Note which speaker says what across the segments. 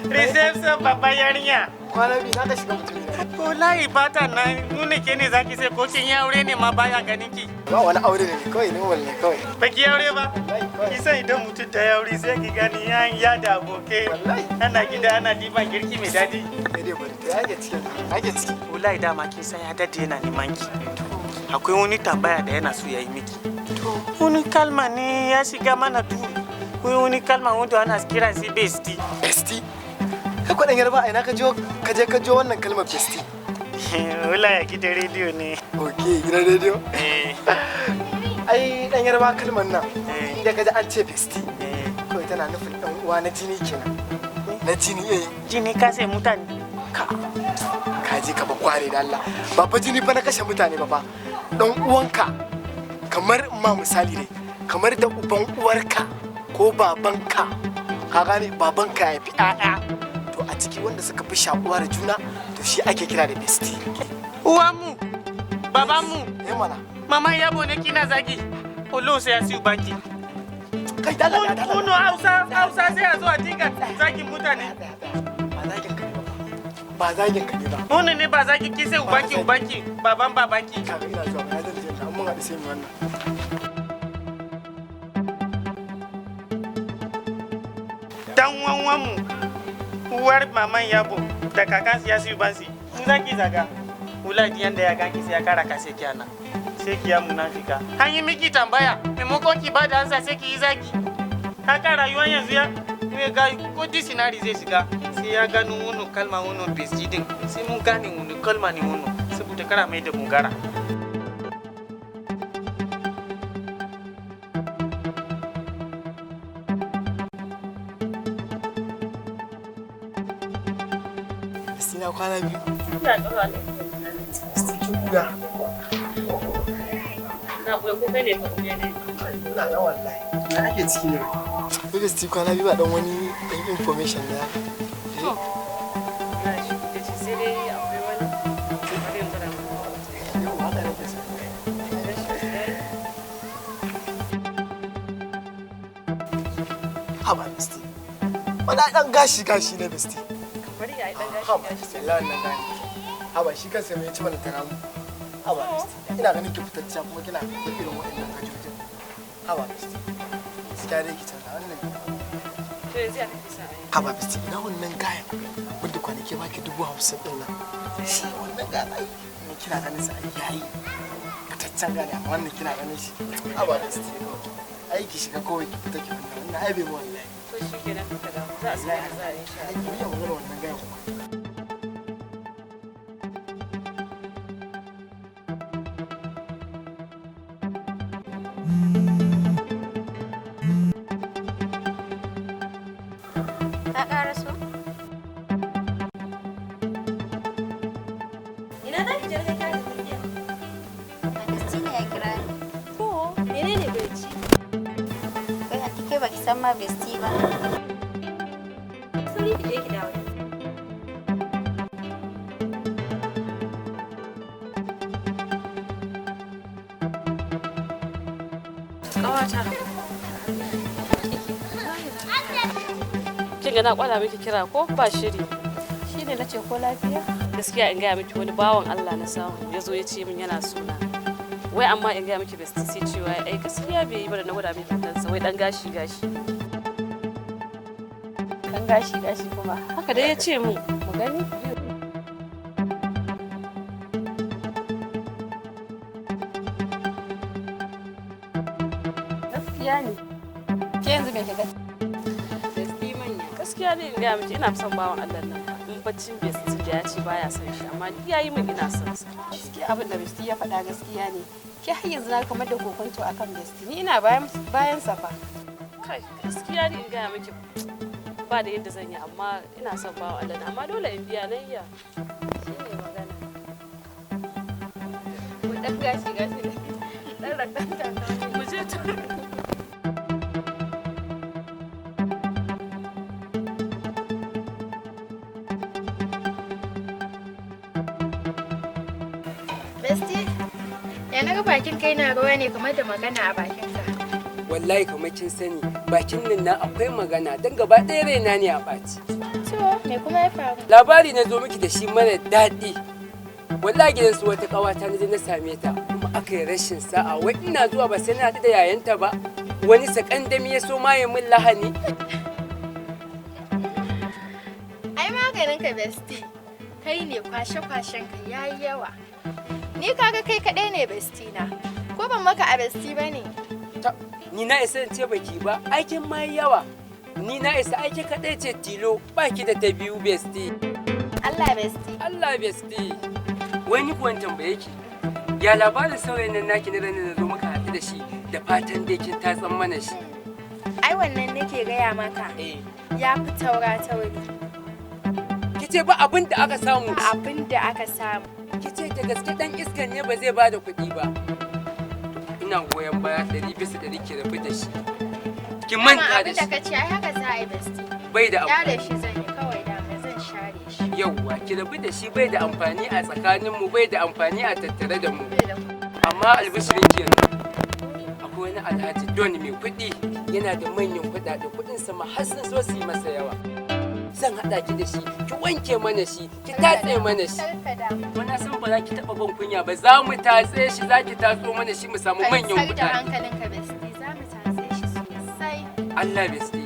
Speaker 1: Reception babban yarinya.
Speaker 2: Kwana biyu na ka shiga mutum ne.
Speaker 1: Wallahi ba ta nan nuna ke ne zaki sai ko kin yi aure ne ma baya ganin ki.
Speaker 2: Ba wani aure ne kawai ne wallahi kawai.
Speaker 1: Ba ki aure ba? Ki san idan mutum ta aure sai ki gani ya da abokai. Ana gida ana diban girki mai dadi.
Speaker 2: Sai dai bari ta yage cikin. Yage ciki.
Speaker 1: Wallahi dama kin san ya dade yana neman ki. Akwai wani tambaya da yana so ya yi miki. Wani kalma ne ya shiga mana duhu. Wani kalma wanda ana kira shi besti.
Speaker 2: Besti? Kai kwaɗan yarba a ina ka je wannan kalmar besti?
Speaker 1: Wala ya gidan rediyo ne.
Speaker 2: Ok, gidan rediyo? Ai ɗan yarba kalmar nan. Inda ka ji an ce besti. Kawai tana nufin ɗan uwa na jini kenan. Na jini eh.
Speaker 1: Jini ka sai mutane.
Speaker 2: Ka je ka ba kware da Allah. Ba fa jini fa na kashe mutane ba fa. Ɗan uwanka kamar ma misali ne. Kamar da uban uwarka ko babanka. Ka gane babanka ya fi ƴaƴa. To a ciki wanda suka fi shakuwa da juna to shi ake kira da besti.
Speaker 1: Uwanmu, babanmu,
Speaker 2: mana.
Speaker 1: Mama yabo ne kina zagi. Olo sai ya siyu baki.
Speaker 2: Kai dala.
Speaker 1: Uno Hausa sai ya zo a dinga zagin mutane.
Speaker 2: Ba zagin ka ne ba.
Speaker 1: Uno ne ba zagi ki sai ubanki, babanki.
Speaker 2: Kaga ina zuwa ba zan je mun haɗu sai mu wannan.
Speaker 1: Dan wanwanmu. Uwar maman yabo da kakan ya siyu bansi mu zaki zaga wuladi yanda ya ganki sai ya kara ka sai kiyana sai kiya munafika an yi miki tambaya maimakon ki bada ansa sai ki yi zaki haka rayuwar yanzu ya ga ko dictionary zai shiga sai ya gano wannan kalma wannan besti din sai mun gane wannan kalma ne wannan saboda kara mai da mungara
Speaker 2: Ina kwana biyu.
Speaker 3: Ina ɗora ne.
Speaker 2: Stikin kuya.
Speaker 3: Na kuya ko kai ne ka kuya ne?
Speaker 2: Ina nan wallahi. Ina ake ciki ne. Kuka stikin kwana biyu ba dan wani dan information da ya.
Speaker 3: Na shi da shi sai dai akwai wani. Bari in fara.
Speaker 2: Yau haka ne ke Haba Besti. Wani dan gashi ne Besti.
Speaker 3: Bari ya yi dan gashi.
Speaker 2: Haba nan gani. Haba shi kansa mai ci mana taramu. Haba Besti. Ina ganin ki fitacciya kuma kina da irin waɗannan gajojin. Haba Besti. Gaskiya dai ki canza wannan.
Speaker 3: To yanzu ya kake sa ai.
Speaker 2: Haba Besti ina wannan gaya. Wanda kwanaki baki 50,000 din nan. Shi wannan ga ai kina ganin sa ai yayi. Fitaccen gani amma wannan kina ganin shi. Haba Besti. Ai ki shiga kawai ki fita ki wannan ai bai mu wallahi.
Speaker 3: To shi kenan ka ga za a sai za a yi shi.
Speaker 2: Ai ki yi magana wannan gaya kuma.
Speaker 4: San ma besti ba.
Speaker 3: Suri ki je ki dawo. Kawata. Kin ga na kwala miki kira ko ba shiri?
Speaker 4: Shine nace ko lafiya?
Speaker 3: Gaskiya in ga miki wani bawan Allah na samu yazo ya ce min yana suna. Wai amma in ga miki besti sai cewa ai gaskiya bai yi ba da na gwada miki tansa wai dan gashi. Dan gashi kuma. Haka dai ya ce mu gani. Gaskiya ne.
Speaker 4: Ke yanzu me kaga?
Speaker 3: Besti manya. Gaskiya ne in ga miki ina son bawan Allah nan. In baccin besti da ya ce baya son shi amma ni yayi min ina son sa.
Speaker 4: Gaskiya abin da besti ya faɗa gaskiya ne. Ke har yanzu na kamar da kokonto akan besti. Ni ina bayan safa.
Speaker 3: Kai gaskiya ne in ga miki ba da yadda zan yi amma ina son bawa Allah amma dole in biya layya. Shine magana.
Speaker 4: Mu dan gashi ne. Dan rakanta
Speaker 3: mu je ta.
Speaker 4: Besti, ya naga bakin kai na ruwa ne kamar da magana a bakinka.
Speaker 5: wallahi kamar kin sani bakin nan na akwai magana dan gaba ɗaya raina ne a ɓaci.
Speaker 4: To me kuma ya faru?
Speaker 5: Labari na zo miki da shi mara daɗi. Wallahi gidansu wata ƙawata na je na same ta kuma aka yi rashin sa'a wai ina zuwa ba sai na haɗu da yayanta ba. Wani sakandami ya so ma ya min lahani.
Speaker 4: Ai maganin ka besti. Kai ne kwashe-kwashen ka yayi yawa. Ni kaga kai kaɗai ne besti na. Ko ban maka a besti ba ne?
Speaker 5: Ni na isa in ce baki ba, aikin ma yawa. Ni na isa aiki kaɗai ce tilo, baki da ta biyu besti.
Speaker 4: Allah besti.
Speaker 5: Allah besti. Wai ni kuwan tambaye ki. Ya labarin saurayin nan naki na ranar da zo muka haɗu da shi da fatan dai kin tatsan mana shi.
Speaker 4: Ai wannan nake gaya maka. Ya fi taura tauri.
Speaker 5: Kice ba abin da aka samu.
Speaker 4: Abin da aka samu.
Speaker 5: Kice da gaske dan iskan ne ba zai bada kuɗi ba. Ina goyon baya 100% ki rabu da shi. Ki manta da shi.
Speaker 4: Abin da kace ai haka za a yi besti.
Speaker 5: Bai da amfani.
Speaker 4: Ya da shi zan yi kawai da mai zan share shi.
Speaker 5: Yawwa ki rabu da shi bai da amfani a tsakaninmu bai da amfani a tattare da mu. Amma albishirin ki yanzu. Akwai wani alhaji don mai kuɗi yana da manyan kuɗaɗe kuɗinsa ma har sun so su yi masa yawa. Zan haɗa ki da shi, ki wanke mana shi, ki tatse mana shi. Wana san ba za ki taɓa ban kunya ba, za mu tatse shi, za ki tatso mana shi mu samu manyan kuɗaɗe.
Speaker 4: Kai da hankalinka besti, za mu tatse shi sosai.
Speaker 5: Allah besti.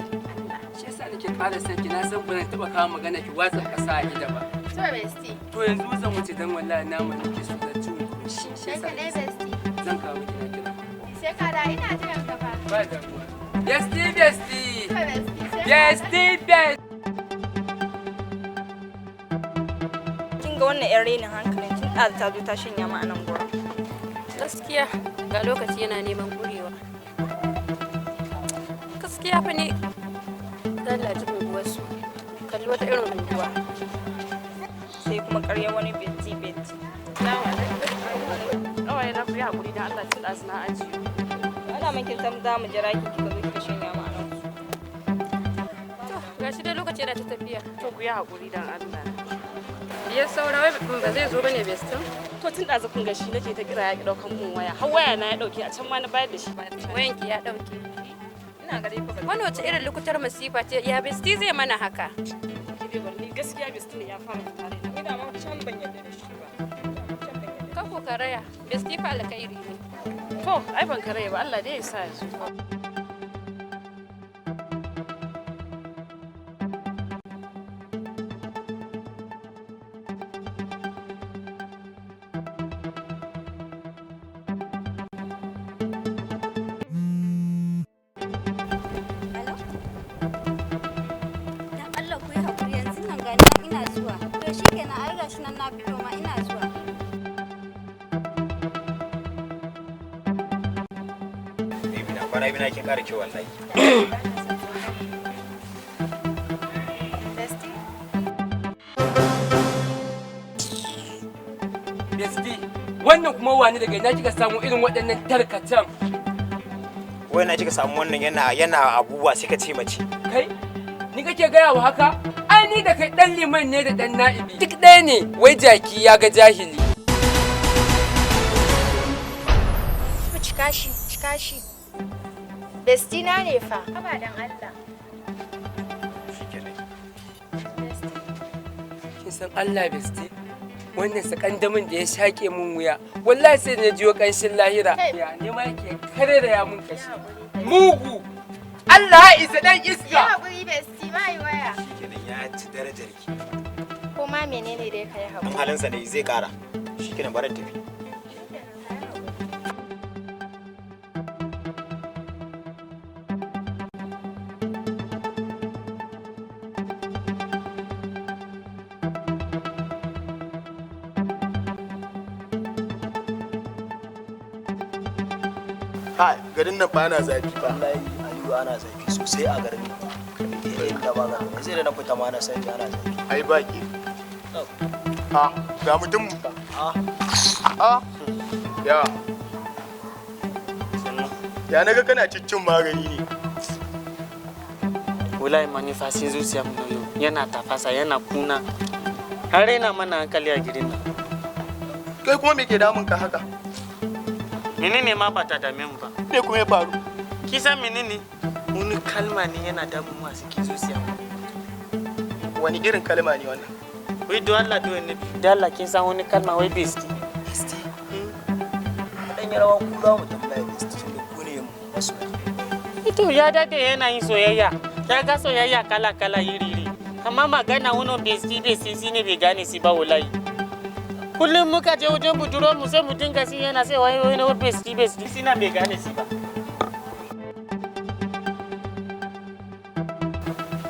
Speaker 5: Shi yasa nake ƙara son ki, na san ba zan taɓa kawo magana ki watsa ƙasa a ida ba.
Speaker 4: To besti.
Speaker 5: To yanzu zan wuce dan wallahi namu nake so zan ci shi. Shi yasa
Speaker 4: besti.
Speaker 5: zan kawo miki na kira.
Speaker 4: Sai ka da ina jiran ka fa.
Speaker 5: Ba damuwa. Besti besti.
Speaker 4: To besti.
Speaker 5: Besti besti.
Speaker 6: Ga wannan yan renin hankalin tun da ta zo ta shanya ma a nan gurin.
Speaker 3: Gaskiya ga lokaci yana neman gurewa. Gaskiya fa ne gallaji unguwarsu. Kalli wata irin unguwa.
Speaker 6: Sai kuma ƙarya wani beti.
Speaker 3: Kawai na fi haƙuri don Allah tun ɗazu na ajiye.
Speaker 6: Ana man kin san za mu jira ki kika zo kika shanya ma a nan.
Speaker 3: To gashi dai lokaci yana ta tafiya. To ku yi haƙuri don Allah. Ya saura wai ba zai zo bane bestin? To tun ɗazu kun gashi nake ta kira ya ki ɗaukan mun waya. Har waya na ya ɗauke a can ma na bayar da shi. Wayan ki ya ɗauke. Ina gare ku. Wani wace irin lukutar masifa ce ya besti zai mana haka? Ni gaskiya besti ne ya fara fita da ni da ma can ban yarda da shi ba. Ka ko karaya besti fa alkhairi ne. To ai ban karaya ba Allah dai ya sa ya zo.
Speaker 7: Kwana biyu na kin ƙara kyau wallahi.
Speaker 5: Besti, wannan kuma wani daga ina kika samu irin waɗannan tarkatan?
Speaker 7: Wai na kika samu wannan yana abubuwa sai ka ce mace.
Speaker 5: Kai, ni kake gaya wa haka? Ai ni da kai ɗan liman ne da ɗan na'ibi. Duk ɗaya ne, wai jaki ya ga jahili.
Speaker 4: Cika shi. Besti na ne fa. Haba dan Allah.
Speaker 5: Kin san Allah besti? Wannan sakandamin da ya shaƙe mun wuya. Wallahi sai na jiyo ƙanshin lahira. Ya ne ma yake kare da ya mun kashi. Mugu! Allah ya isa dan iska.
Speaker 4: Ya haƙuri besti mai waya.
Speaker 7: Shikenan ya ci darajar ki.
Speaker 4: Ko ma menene dai kai haƙuri.
Speaker 7: An halinsa ne zai ƙara. Shikenan baran tafi.
Speaker 2: Garin nan ba na zafi ba.
Speaker 8: Wallahi ayu ana zafi sosai a garin nan. Da ba ga sai da na fita ma na sai ana zafi.
Speaker 2: Ai baki. Ga mutum ba. Ya. Ya naga kana ciccin magani ne.
Speaker 1: Wallahi manifa sai zuciya mu yau yana tafasa yana kuna. Har yana mana hankali a gidan nan.
Speaker 2: Kai kuma me ke damun ka haka?
Speaker 1: Menene ma ba ta dame mu ba?
Speaker 2: Me kuma ya faru?
Speaker 1: Kisa menene? Wani kalma ne yana damun masu kizo siya.
Speaker 2: Wani irin kalma ne wannan?
Speaker 1: Wai do Allah do ne. Da Allah kin san wani kalma wai besti.
Speaker 8: Besti. Dan yarawa ku za mu tambaya besti tunda ku ne masu.
Speaker 1: Ito ya dade yana yin soyayya. Ya ga soyayya kala kala iri. Amma magana wani besti shine bai gane si ba wallahi. Kullum muka je wajen buduro mu sai mu dinga si yana sai wai wani besti sina bai gane si ba.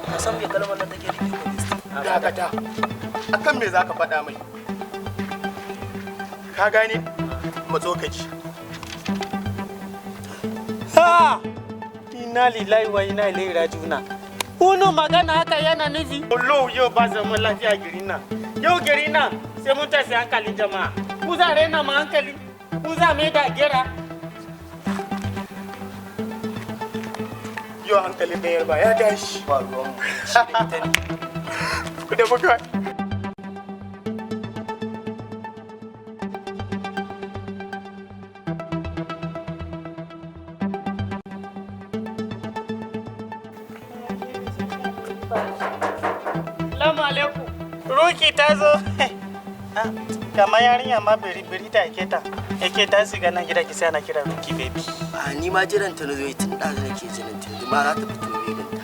Speaker 8: Ka san me kalmar nan take nufi ko besti?
Speaker 2: Dakata. Akan me zaka faɗa mai? Ka gane? Matsokaci.
Speaker 1: Ha! Inna lillahi wa inna ilaihi raji'un. Uno magana haka yana nufi. Allah yau ba zaman lafiya gari nan. Yau gari nan sai mun tashi hankali jama'a. Ku za rena mu hankali. Ku za mai da gera.
Speaker 2: Yau hankalin bayar ba ya tashi.
Speaker 8: Ba ruwan mu. Shi da ita ne.
Speaker 2: Ku da muka.
Speaker 1: Salamu alaikum. Ruki ta zo. Kamar yarinya ma biri ta ake ta shiga nan gida ki sai ana kira Ruki baby.
Speaker 8: Ni ma jiran ta nazo tun da nake jiran ta. Ma za ta fito bebin ta.